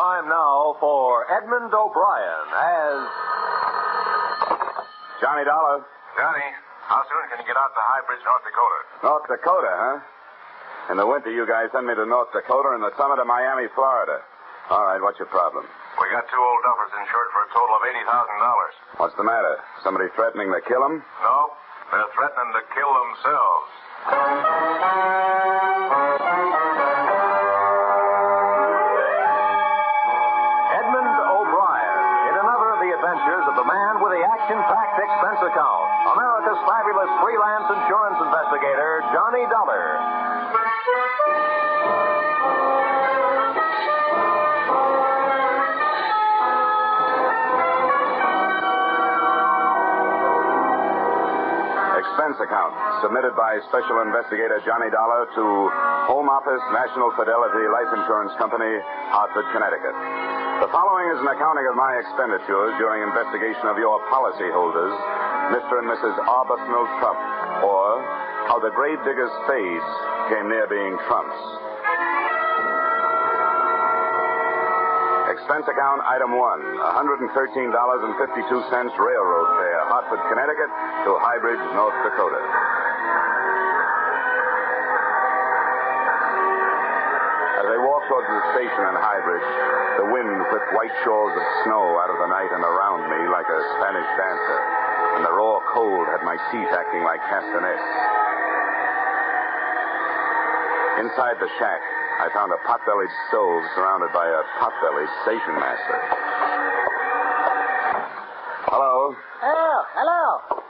time now for Edmond O'Brien as... Johnny Dollar. Johnny, how soon can you get out to High Bridge, North Dakota? North Dakota, huh? In the winter, you guys send me to North Dakota, in the summer to Miami, Florida. All right, what's your problem? We got two old duffers insured for a total of $80,000. What's the matter? Somebody threatening to kill them? No, they're threatening to kill themselves. Edmond O'Brien in another of the adventures of the man with the action-packed expense account, America's fabulous freelance insurance investigator, Johnny Dollar. Expense account submitted by Special Investigator Johnny Dollar to Home Office, National Fidelity Life Insurance Company, Hartford, Connecticut. The following is an accounting of my expenditures during investigation of your policyholders, Mr. and Mrs. Arbuthnel Trump, or how the Gravedigger's Spades came near being Trumps. Expense account item 1, $113.52 railroad fare, Hartford, Connecticut to High Bridge, North Dakota. As I walked towards the station in High Bridge, the wind whipped white shawls of snow out of the night and around me like a Spanish dancer, and the raw cold had my teeth acting like castanets. Inside the shack, I found a pot-bellied stove surrounded by a pot-bellied station master. Hello? Oh, hello.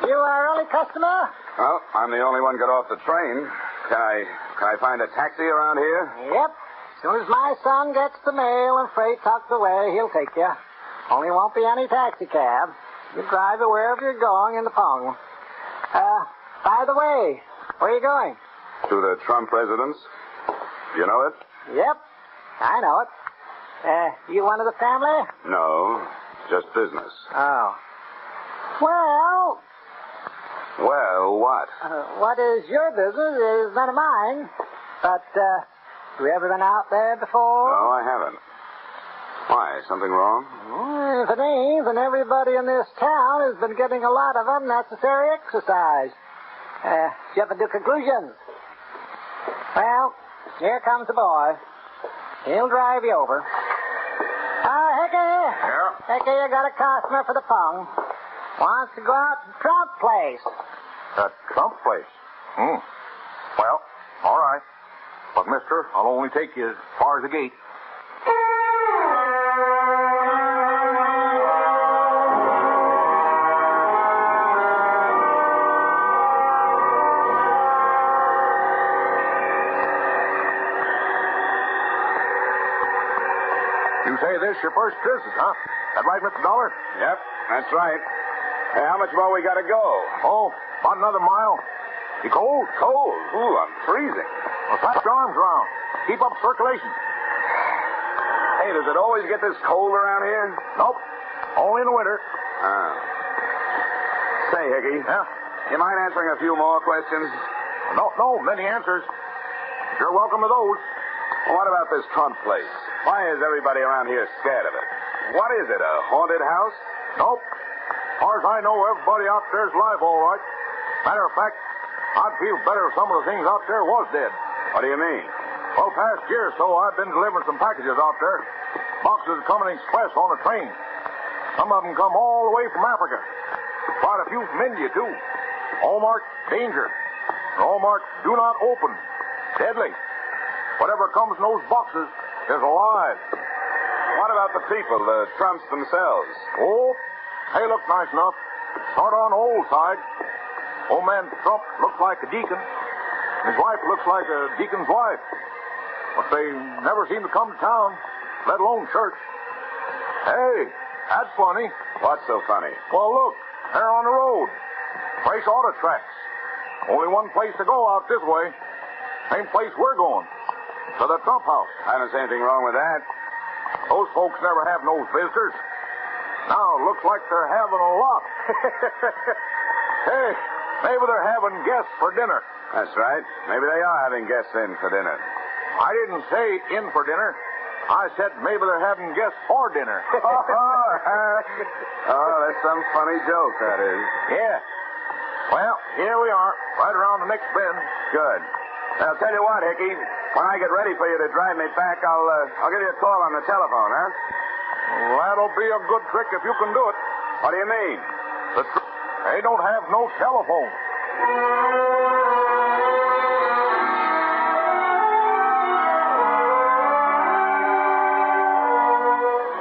You are early customer? Well, I'm the only one got off the train. Can I find a taxi around here? Yep. As soon as my son gets the mail and freight tucked away, he'll take you. Only won't be any taxi cab. You drive it wherever you're going in the Pong. By the way, where are you going? To the Trump residence. You know it? Yep, I know it. You one of the family? No, just business. Oh. Well... Well, what? What is your business is none of mine. But, have you ever been out there before? No, I haven't. Why, something wrong? If it ain't, then everybody in this town has been getting a lot of unnecessary exercise. Jumping to conclusions. Well... Here comes the boy. He'll drive you over. Hickey. Yeah? Hickey, you got a customer for the Pong. Wants to go out to Trump place. That Trump place? Well, all right. But, mister, I'll only take you as far as the gate. You say this your first visit, huh? That right, Mr. Dollar? Yep, that's right. Hey, how much more we got to go? Oh, about another mile. You cold? Cold. Ooh, I'm freezing. Well, slap your arms around. Keep up circulation. Hey, does it always get this cold around here? Nope. Only in the winter. Ah. Say, Hickey. Yeah? You mind answering a few more questions? No, many answers. You're welcome to those. Well, what about this Trump place? Why is everybody around here scared of it? What is it, a haunted house? Nope. As far as I know, everybody out there's alive, all right. Matter of fact, I'd feel better if some of the things out there was dead. What do you mean? Well, past year or so, I've been delivering some packages out there. Boxes coming express on a train. Some of them come all the way from Africa. Quite a few from India, too. All marked danger. All marked do not open. Deadly. Whatever comes in those boxes is alive. What about the people, the Trumps themselves? Oh, they look nice enough. Sort of on the old side. Old man Trump looks like a deacon. His wife looks like a deacon's wife. But they never seem to come to town, let alone church. Hey, that's funny. What's so funny? Well, look, they're on the road. Fresh auto tracks. Only one place to go out this way. Same place we're going. To the Trump house. I don't see anything wrong with that. Those folks never have no visitors. Now, it looks like they're having a lot. Hey, maybe they're having guests for dinner. That's right. Maybe they are having guests in for dinner. I didn't say in for dinner. I said maybe they're having guests for dinner. Oh, that's some funny joke, that is. Yeah. Well, here we are, right around the next bend. Good. I'll tell you what, Hickey. When I get ready for you to drive me back, I'll give you a call on the telephone, huh? Well, that'll be a good trick if you can do it. What do you mean? They don't have no telephone.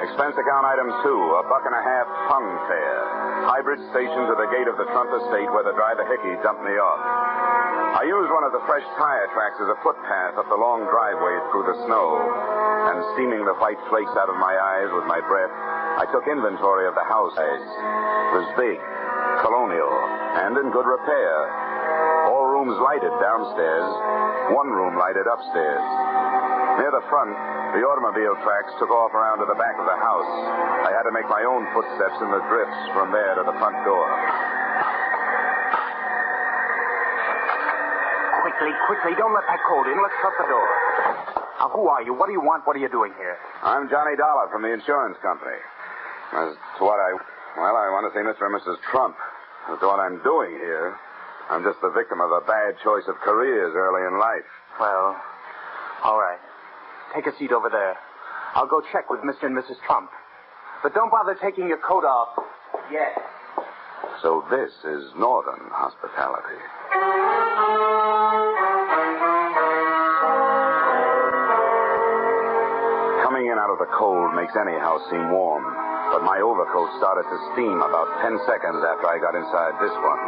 Expense account item 2, $1.50 tongue fare. Hybrid station to the gate of the Trump estate where the driver Hickey dumped me off. I used one of the fresh tire tracks as a footpath up the long driveway through the snow, and steaming the white flakes out of my eyes with my breath, I took inventory of the house. It was big, colonial, and in good repair. All rooms lighted downstairs, one room lighted upstairs. Near the front, the automobile tracks took off around to the back of the house. I had to make my own footsteps in the drifts from there to the front door. Quickly, don't let that cold in. Let's shut the door. Now, who are you? What do you want? What are you doing here? I'm Johnny Dollar from the insurance company. As to what I want to say Mr. and Mrs. Trump. As to what I'm doing here, I'm just the victim of a bad choice of careers early in life. Well, all right. Take a seat over there. I'll go check with Mr. and Mrs. Trump. But don't bother taking your coat off yet. So this is Northern hospitality. Coming in out of the cold makes any house seem warm, but my overcoat started to steam about 10 seconds after I got inside this one.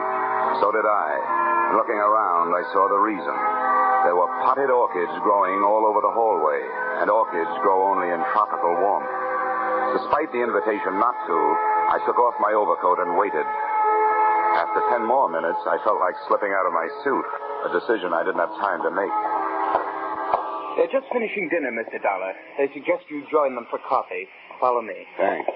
So did I. Looking around, I saw the reason. There were potted orchids growing all over the hallway, and orchids grow only in tropical warmth. Despite the invitation not to, I took off my overcoat and waited. After 10 more minutes, I felt like slipping out of my suit, a decision I didn't have time to make. They're just finishing dinner, Mr. Dollar. They suggest you join them for coffee. Follow me. Thanks.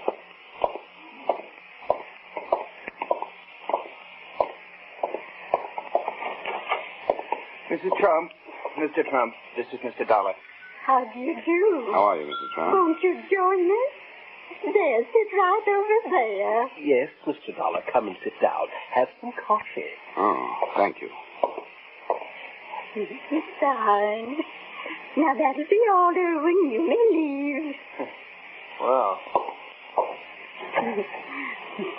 Mrs. Trump, Mr. Trump, this is Mr. Dollar. How do you do? How are you, Mrs. Trump? Won't you join us? There, sit right over there. Yes, Mr. Dollar, come and sit down. Have some coffee. Oh, thank you. Fine. Now, that'll be all, Irwin. You may leave. Well.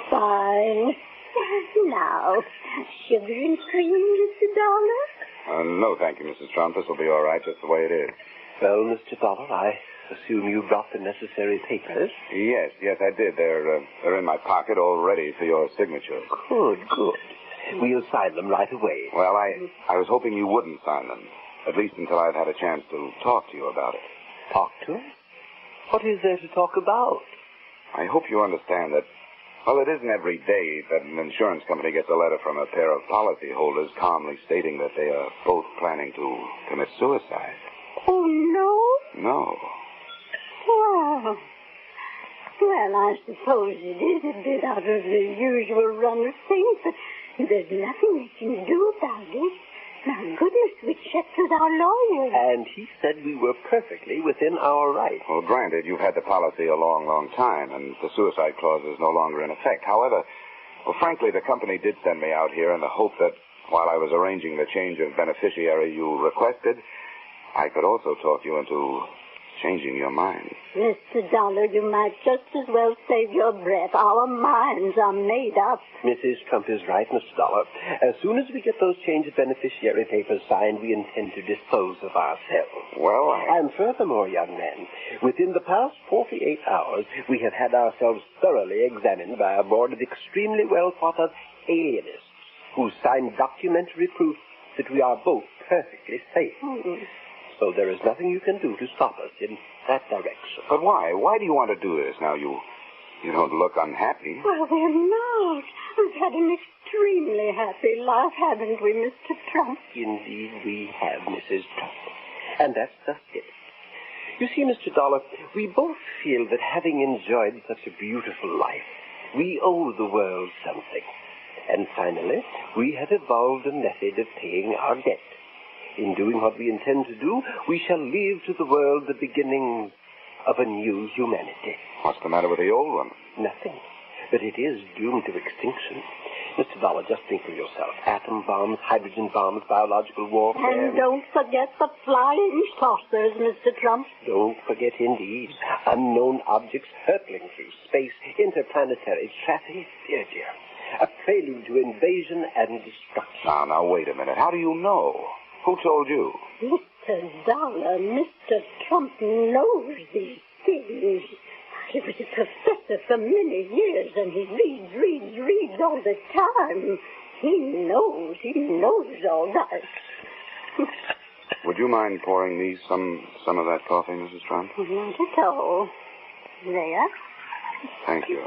Fine. Now, sugar and cream, Mr. Dollar? No, thank you, Mrs. Trump. This will be all right, just the way it is. Well, Mr. Dollar, I assume you brought the necessary papers? Yes, I did. They're in my pocket, all ready for your signature. Good. We'll sign them right away. Well, I was hoping you wouldn't sign them, at least until I've had a chance to talk to you about it. Talk to us? What is there to talk about? I hope you understand that, well, it isn't every day that an insurance company gets a letter from a pair of policyholders calmly stating that they are both planning to commit suicide. Oh, no? No. Well, I suppose it is a bit out of the usual run of things, but there's nothing we can do about it. My goodness, we checked with our lawyer. And he said we were perfectly within our rights. Well, granted, you've had the policy a long, long time, and the suicide clause is no longer in effect. However, frankly, the company did send me out here in the hope that while I was arranging the change of beneficiary you requested, I could also talk you into changing your mind. Mr. Dollar, you might just as well save your breath. Our minds are made up. Mrs. Trump is right, Mr. Dollar. As soon as we get those change of beneficiary papers signed, we intend to dispose of ourselves. Well, And furthermore, young man, within the past 48 hours, we have had ourselves thoroughly examined by a board of extremely well-thought-of alienists who signed documentary proof that we are both perfectly safe. So there is nothing you can do to stop us in that direction. But why? Why do you want to do this? Now, you don't look unhappy. Well, we're not. We've had an extremely happy life, haven't we, Mr. Trump? Indeed, we have, Mrs. Trump. And that's just it. You see, Mr. Dollar, we both feel that having enjoyed such a beautiful life, we owe the world something. And finally, we have evolved a method of paying our debt. In doing what we intend to do, we shall leave to the world the beginnings of a new humanity. What's the matter with the old one? Nothing. But it is doomed to extinction. Mr. Dollar, just think for yourself. Atom bombs, hydrogen bombs, biological warfare. And don't forget the flying saucers, Mr. Trump. Don't forget, indeed. Unknown objects hurtling through space, interplanetary traffic. Dear, dear. A prelude to invasion and destruction. Now, wait a minute. How do you know? Who told you? Mr. Dollar, Mr. Trump knows these things. He was a professor for many years, and he reads all the time. He knows all that. Would you mind pouring me some of that coffee, Mrs. Trump? Not at all. There. Thank you.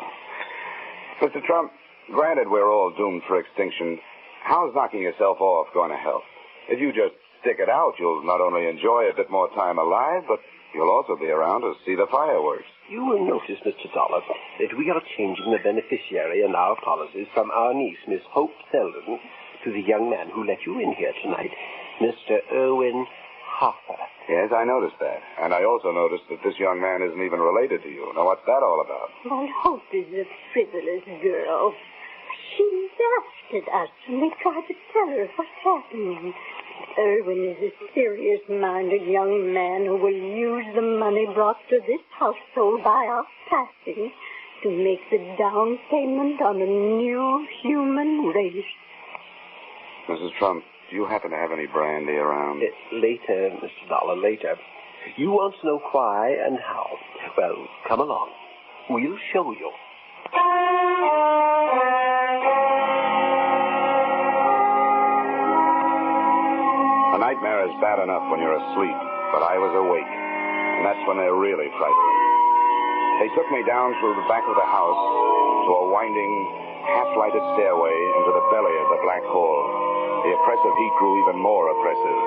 Mr. Trump, granted we're all doomed for extinction, how's knocking yourself off going to help? If you just stick it out, you'll not only enjoy a bit more time alive, but you'll also be around to see the fireworks. You will notice, Mr. Dollar, that we are changing the beneficiary in our policies from our niece, Miss Hope Selden, to the young man who let you in here tonight, Mr. Irwin Harper. Yes, I noticed that. And I also noticed that this young man isn't even related to you. Now, what's that all about? Well, Hope is a frivolous girl. She laughed at us when we tried to tell her what's happening. Irwin is a serious-minded young man who will use the money brought to this household by our passing to make the down payment on a new human race. Mrs. Trump, do you happen to have any brandy around? Later, Mr. Dollar, later. You want to know why and how. Well, come along. We'll show you. A nightmare is bad enough when you're asleep, but I was awake, and that's when they're really frightening. They took me down through the back of the house to a winding, half-lighted stairway into the belly of the black hole. The oppressive heat grew even more oppressive.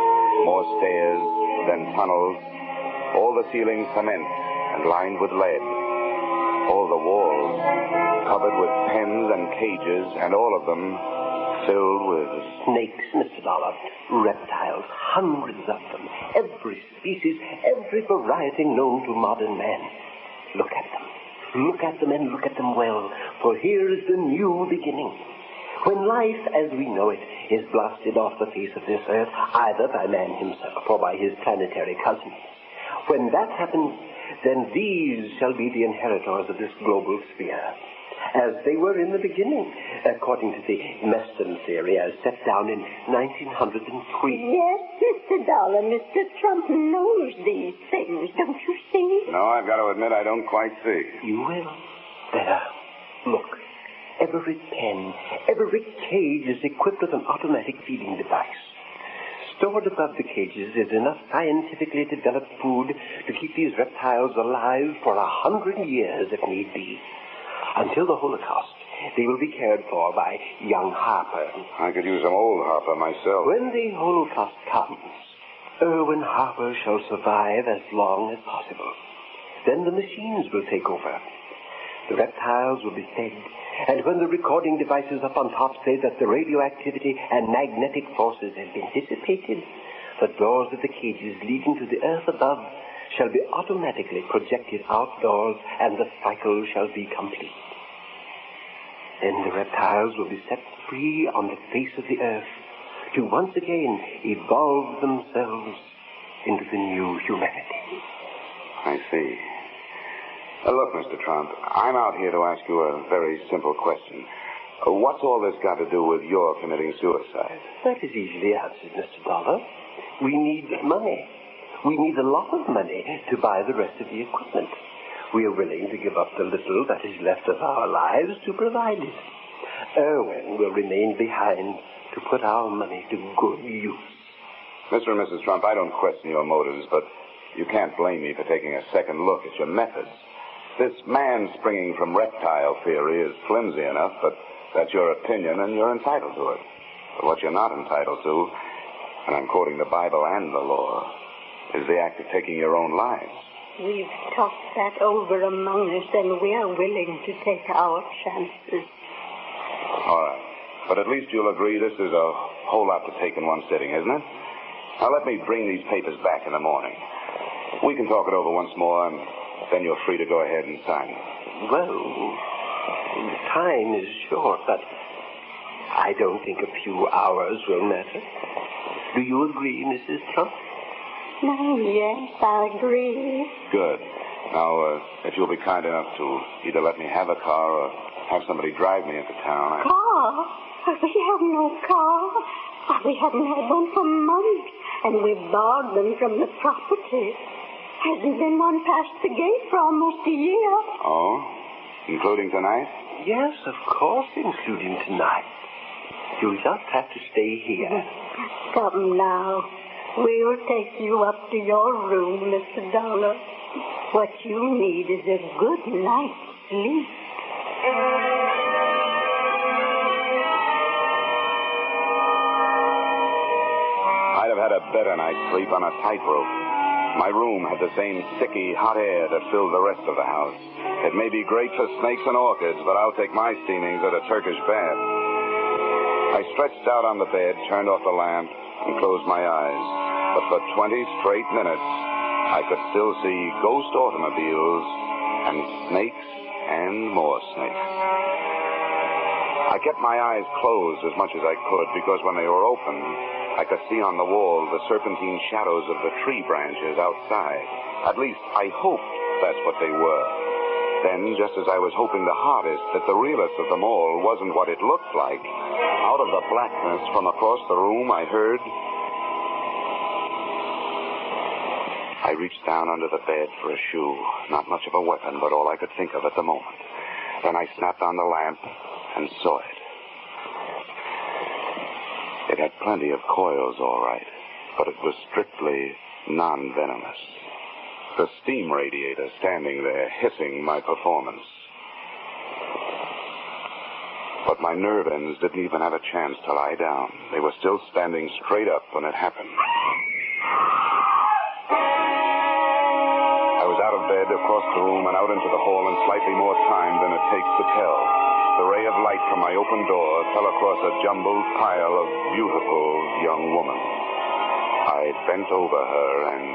More stairs, then tunnels, all the ceilings cement and lined with lead. All the walls covered with pens and cages, and all of them filled with snakes, Mr. Dollar, reptiles, hundreds of them, every species, every variety known to modern man. Look at them. Look at them and look at them well, for here is the new beginning. When life as we know it is blasted off the face of this earth, either by man himself or by his planetary cousins. When that happens, then these shall be the inheritors of this global sphere, as they were in the beginning, according to the Meston theory as set down in 1903. Yes, Mr. Dollar, Mr. Trump knows these things, don't you see? No, I've got to admit I don't quite see. You will. There. Look. Every pen, every cage is equipped with an automatic feeding device. Stored above the cages is enough scientifically developed food to keep these reptiles alive for 100 years if need be. Until the Holocaust, they will be cared for by young Harper. I could use some old Harper myself. When the Holocaust comes, Irwin Harper shall survive as long as possible. Then the machines will take over. The reptiles will be fed, and when the recording devices up on top say that the radioactivity and magnetic forces have been dissipated, the doors of the cages leading to the earth above shall be automatically projected outdoors, and the cycle shall be complete. Then the reptiles will be set free on the face of the earth to once again evolve themselves into the new humanity. I see. Look, Mr. Trump, I'm out here to ask you a very simple question. What's all this got to do with your committing suicide? That is easily answered, Mr. Dollar. We need money. We need a lot of money to buy the rest of the equipment. We are willing to give up the little that is left of our lives to provide it. Irwin will remain behind to put our money to good use. Mr. and Mrs. Trump, I don't question your motives, but you can't blame me for taking a second look at your methods. This man springing from reptile theory is flimsy enough, but that's your opinion and you're entitled to it. But what you're not entitled to, and I'm quoting the Bible and the law, is the act of taking your own lives. We've talked that over among us, and we are willing to take our chances. All right. But at least you'll agree this is a whole lot to take in one sitting, isn't it? Now let me bring these papers back in the morning. We can talk it over once more, and then you're free to go ahead and sign. Well, the time is short, but I don't think a few hours will matter. Do you agree, Mrs. Trump? Yes, I agree. Good. Now, if you'll be kind enough to either let me have a car or have somebody drive me into town. Car? We have no car. We haven't had one for months, and we've borrowed them from the property. Hasn't been one past the gate for almost a year. Oh? Including tonight? Yes, of course, including tonight. You'll just have to stay here. Come now. We'll take you up to your room, Mr. Dollar. What you need is a good night's sleep. I'd have had a better night's sleep on a tightrope. My room had the same sticky, hot air that filled the rest of the house. It may be great for snakes and orchids, but I'll take my steamings at a Turkish bath. I stretched out on the bed, turned off the lamp, and closed my eyes. But for 20 straight minutes, I could still see ghost automobiles and snakes and more snakes. I kept my eyes closed as much as I could because when they were open, I could see on the wall the serpentine shadows of the tree branches outside. At least, I hoped that's what they were. Then, just as I was hoping the hardest that the realest of them all wasn't what it looked like, out of the blackness from across the room, I heard... I reached down under the bed for a shoe. Not much of a weapon, but all I could think of at the moment. Then I snapped on the lamp and saw it. It had plenty of coils, all right, but it was strictly non-venomous. The steam radiator standing there hissing my performance. But my nerve ends didn't even have a chance to lie down. They were still standing straight up when it happened. I was out of bed, across the room, and out into the hall in slightly more time than it takes to tell. The ray of light from my open door fell across a jumbled pile of beautiful young women. I bent over her and...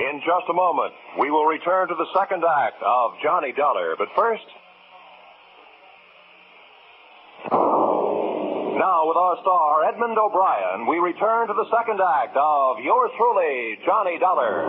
In just a moment, we will return to the second act of Johnny Dollar. But first... Now, with our star, Edmond O'Brien, we return to the second act of yours truly, Johnny Dollar.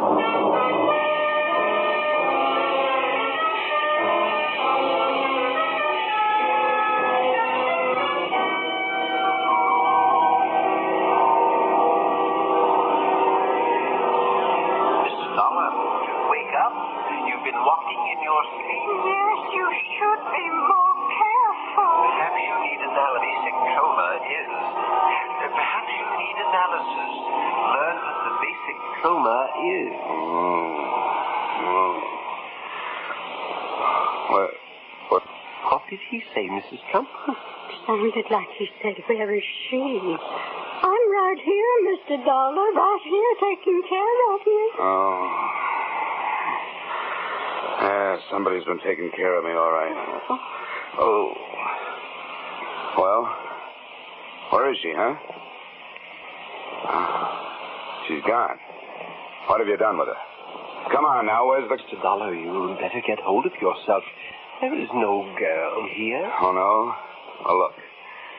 Walking in your sleep? Yes, you should be more careful. Perhaps you need analysis. Coma is. Perhaps you need analysis. Learn what the basic coma is. What did he say, Mrs. Trump? Sounded like he said, where is she? I'm right here, Mr. Dollar, right here taking care of you. Somebody's been taking care of me, all right. Oh. Well, where is she, huh? She's gone. What have you done with her? Come on now, where's the... Mr. Dollar, you better get hold of yourself. There is no girl here. Oh, no? Oh, look.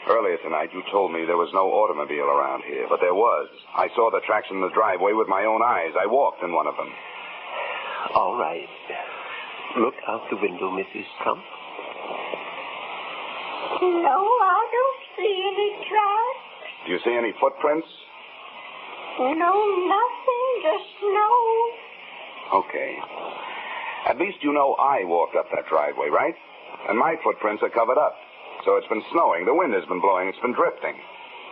Earlier tonight, you told me there was no automobile around here, but there was. I saw the tracks in the driveway with my own eyes. I walked in one of them. All right. Look out the window, Mrs. Trump. No, I don't see any tracks. Do you see any footprints? No, nothing, just snow. Okay. At least you know I walked up that driveway, right? And my footprints are covered up. So it's been snowing. The wind has been blowing. It's been drifting.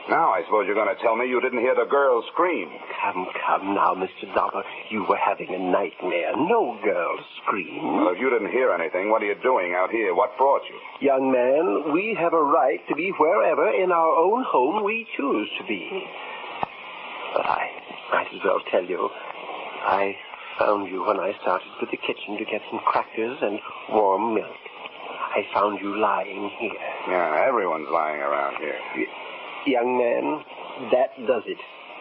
Now I suppose you're going to tell me you didn't hear the girl scream. Come now, Mr. Dollar. You were having a nightmare. No girl scream. Well, if you didn't hear anything, what are you doing out here? What brought you? Young man, we have a right to be wherever in our own home we choose to be. But I might as well tell you, I found you when I started for the kitchen to get some crackers and warm milk. I found you lying here. Yeah, everyone's lying around here. Young man, that does it.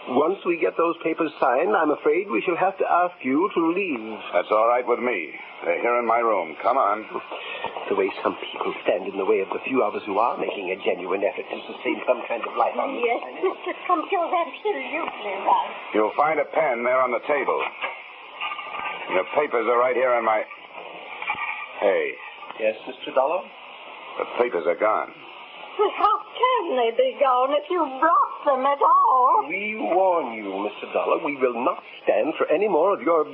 Once we get those papers signed, I'm afraid we shall have to ask you to leave. That's all right with me. They're here in my room. Come on. The way some people stand in the way of the few of us who are making a genuine effort to sustain some kind of life on Yes, Mr. Trump, you're absolutely right. You'll find a pen there on the table. The papers are right here on my... Hey, Yes, Mr. Dollar? the papers are gone. But how can they be gone if you brought them at all? We warn you, Mr. Dollar, we will not stand for any more of your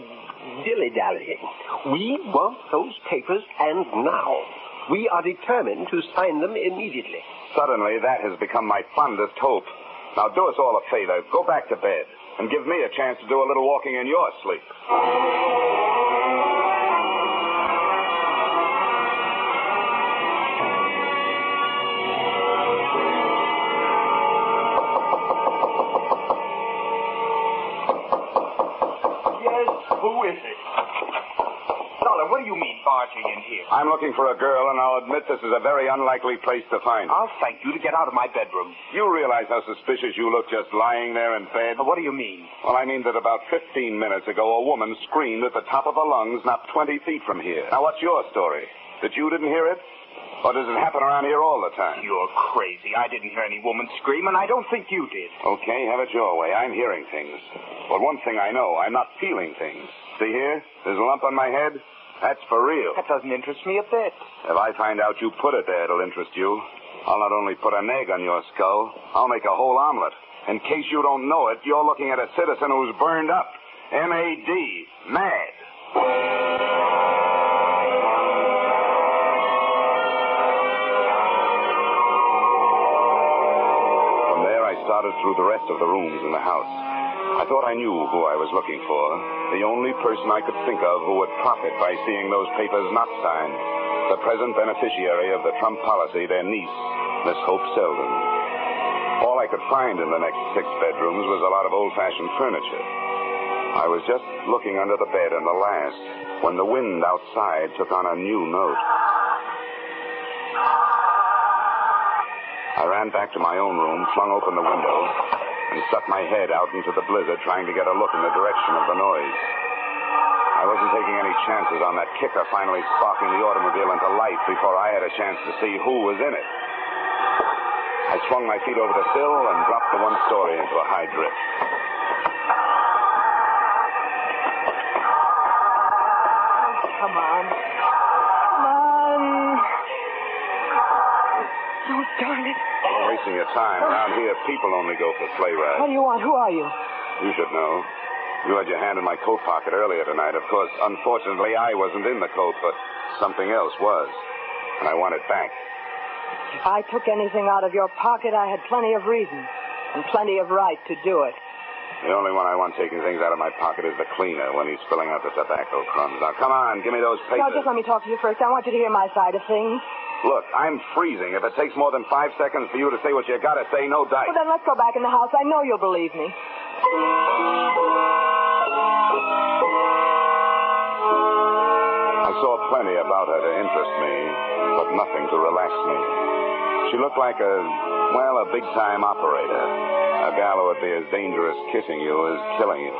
dilly-dallying. We want those papers, and now. We are determined to sign them immediately. Suddenly, that has become my fondest hope. Now, do us all a favor. Go back to bed and give me a chance to do a little walking in your sleep. Who is it? Dollar, what do you mean, barging in here? I'm looking for a girl, and I'll admit this is a very unlikely place to find her. I'll thank you to get out of my bedroom. You realize how suspicious you look just lying there in bed? What do you mean? Well, I mean that about 15 minutes ago, a woman screamed at the top of her lungs not 20 feet from here. Now, what's your story? That you didn't hear it? Or does it happen around here all the time? You're crazy. I didn't hear any woman scream, and I don't think you did. Okay, have it your way. I'm hearing things. But one thing I know, I'm not feeling things. See here? There's a lump on my head? That's for real. That doesn't interest me a bit. If I find out you put it there, it'll interest you. I'll not only put an egg on your skull, I'll make a whole omelet. In case you don't know it, you're looking at a citizen who's burned up. M-A-D. Mad. From there, I started through the rest of the rooms in the house. I thought I knew who I was looking for. The only person I could think of who would profit by seeing those papers not signed. The present beneficiary of the Trump policy, their niece, Miss Hope Selden. All I could find in the next 6 bedrooms was a lot of old-fashioned furniture. I was just looking under the bed in the last when the wind outside took on a new note. I ran back to my own room, flung open the window, and stuck my head out into the blizzard trying to get a look in the direction of the noise. I wasn't taking any chances on that kicker finally sparking the automobile into life before I had a chance to see who was in it. I swung my feet over the sill and dropped the one story into a high drift. Come on. Come on. Oh, darn it. You're wasting your time. Around here, people only go for sleigh rides. What do you want? Who are you? You should know. You had your hand in my coat pocket earlier tonight. Of course, unfortunately, I wasn't in the coat, but something else was. And I want it back. If I took anything out of your pocket, I had plenty of reason and plenty of right to do it. The only one I want taking things out of my pocket is the cleaner when he's spilling out the tobacco crumbs. Now, come on, give me those papers. No, just let me talk to you first. I want you to hear my side of things. Look, I'm freezing. If it takes more than 5 seconds for you to say what you gotta say, no dice. Well, then let's go back in the house. I know you'll believe me. I saw plenty about her to interest me, but nothing to relax me. She looked like a big-time operator. A gal who would be as dangerous kissing you as killing you.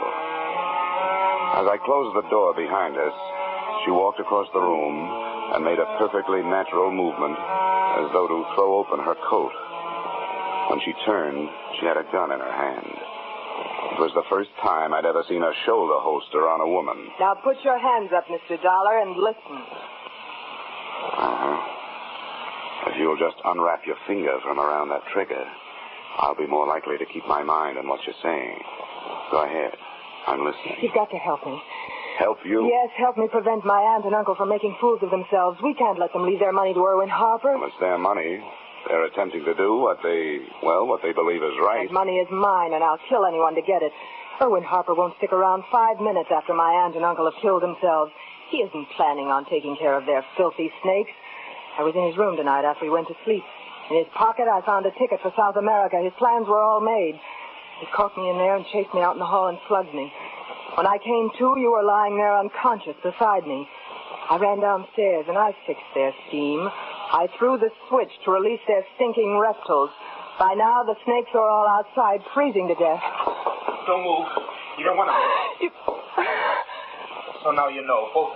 As I closed the door behind us, she walked across the room and made a perfectly natural movement as though to throw open her coat. When she turned, she had a gun in her hand. It was the first time I'd ever seen a shoulder holster on a woman. Now put your hands up, Mr. Dollar, and listen. If you'll just unwrap your finger from around that trigger, I'll be more likely to keep my mind on what you're saying. Go ahead. I'm listening. You've got to help me. Help you? Yes, help me prevent my aunt and uncle from making fools of themselves. We can't let them leave their money to Irwin Harper. Well, it's their money. They're attempting to do what they believe is right. That money is mine, and I'll kill anyone to get it. Irwin Harper won't stick around 5 minutes after my aunt and uncle have killed themselves. He isn't planning on taking care of their filthy snakes. I was in his room tonight after he went to sleep. In his pocket, I found a ticket for South America. His plans were all made. He caught me in there and chased me out in the hall and slugged me. When I came to, you were lying there unconscious beside me. I ran downstairs and I fixed their steam. I threw the switch to release their stinking reptiles. By now, the snakes are all outside, freezing to death. Don't move. You don't want to... So now you know, both.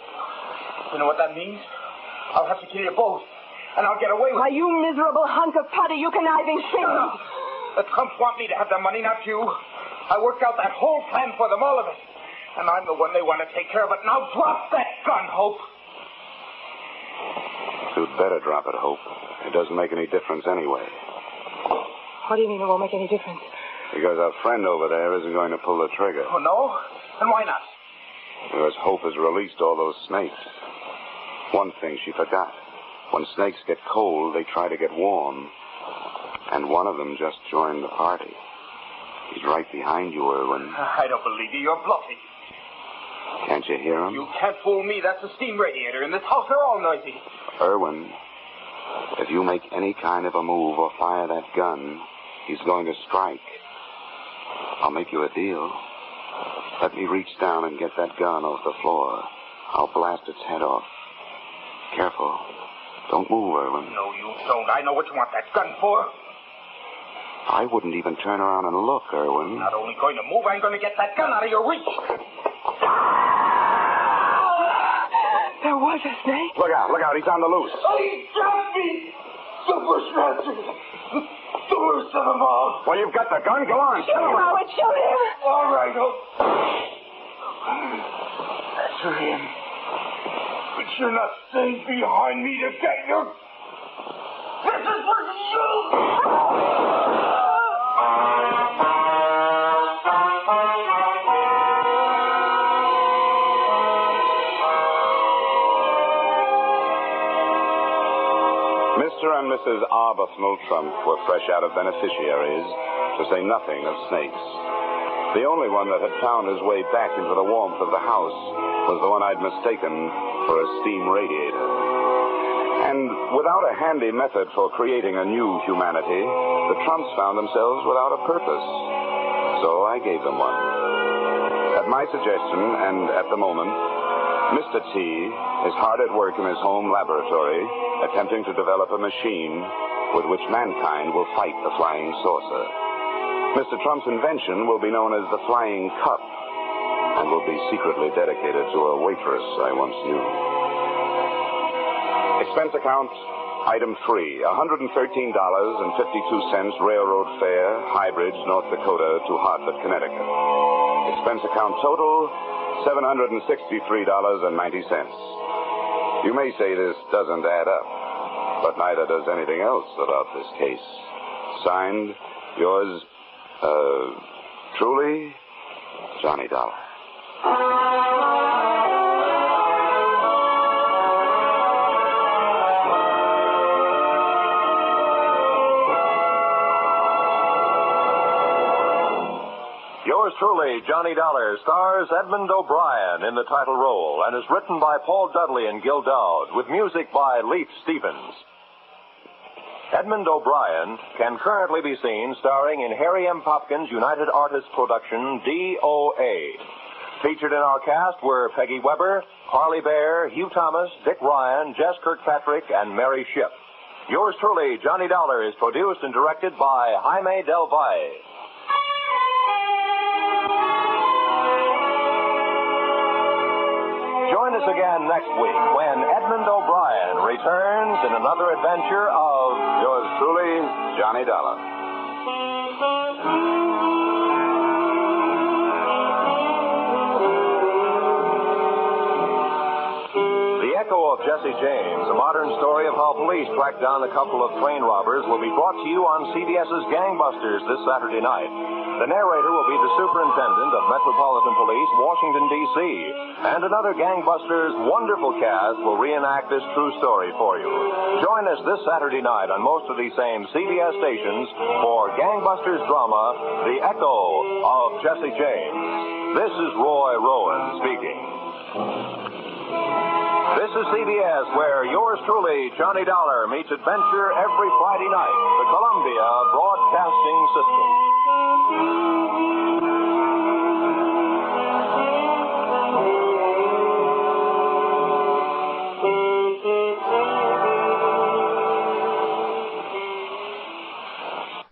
You know what that means? I'll have to kill you both. And I'll get away with it. Why, you miserable hunk of putty, you conniving thing. The Trumps want me to have the money, not you. I worked out that whole plan for them, all of it. And I'm the one they want to take care of it. Now drop that gun, Hope. You'd better drop it, Hope. It doesn't make any difference anyway. What do you mean it won't make any difference? Because our friend over there isn't going to pull the trigger. Oh, no? And why not? Because Hope has released all those snakes. One thing she forgot. When snakes get cold, they try to get warm. And one of them just joined the party. He's right behind you, Irwin. I don't believe you. You're bluffing. Can't you hear him? You can't fool me. That's a steam radiator. In this house, they're all noisy. Irwin, if you make any kind of a move or fire that gun, he's going to strike. I'll make you a deal. Let me reach down and get that gun off the floor. I'll blast its head off. Careful. Don't move, Irwin. No, you don't. I know what you want that gun for. I wouldn't even turn around and look, Irwin. Not only going to move, I'm going to get that gun out of your reach. There was a snake. Look out, he's on the loose. Oh, he dropped me. The bushmaster. The worst of them all. Well, you've got the gun. Go on. Shoot him, Howard. Shoot him. All right, That's for him. But you're not staying behind me to get your... This is for you! Mr. and Mrs. Arbuthnel Trump were fresh out of beneficiaries, to say nothing of snakes. The only one that had found his way back into the warmth of the house was the one I'd mistaken for a steam radiator. And without a handy method for creating a new humanity, the Trumps found themselves without a purpose. So I gave them one. At my suggestion, and at the moment, Mr. T is hard at work in his home laboratory, attempting to develop a machine with which mankind will fight the flying saucer. Mr. Trump's invention will be known as the Flying Cup, and will be secretly dedicated to a waitress I once knew. Expense account, item 3, $113.52 railroad fare, High Bridge, North Dakota to Hartford, Connecticut. Expense account total, $763.90. You may say this doesn't add up, but neither does anything else about this case. Signed, yours, truly, Johnny Dollar. Yours truly, Johnny Dollar, stars Edmond O'Brien in the title role and is written by Paul Dudley and Gil Dowd with music by Leif Stevens. Edmond O'Brien can currently be seen starring in Harry M. Popkin's United Artists production, DOA. Featured in our cast were Peggy Weber, Harley Bear, Hugh Thomas, Dick Ryan, Jess Kirkpatrick, and Mary Shipp. Yours truly, Johnny Dollar, is produced and directed by Jaime Del Valle. Join us again next week when Edmond O'Brien returns in another adventure of Yours truly, Johnny Dollar. The Echo of Jesse James, a modern story of how police tracked down a couple of train robbers, will be brought to you on CBS's Gangbusters this Saturday night. The narrator will be the Superintendent of Metropolitan Police, Washington, D.C., and another Gangbusters wonderful cast will reenact this true story for you. Join us this Saturday night on most of these same CBS stations for Gangbusters drama, The Echo of Jesse James. This is Roy Rowan speaking. This is CBS, where yours truly, Johnny Dollar, meets adventure every Friday night. The Columbia Broadcasting System.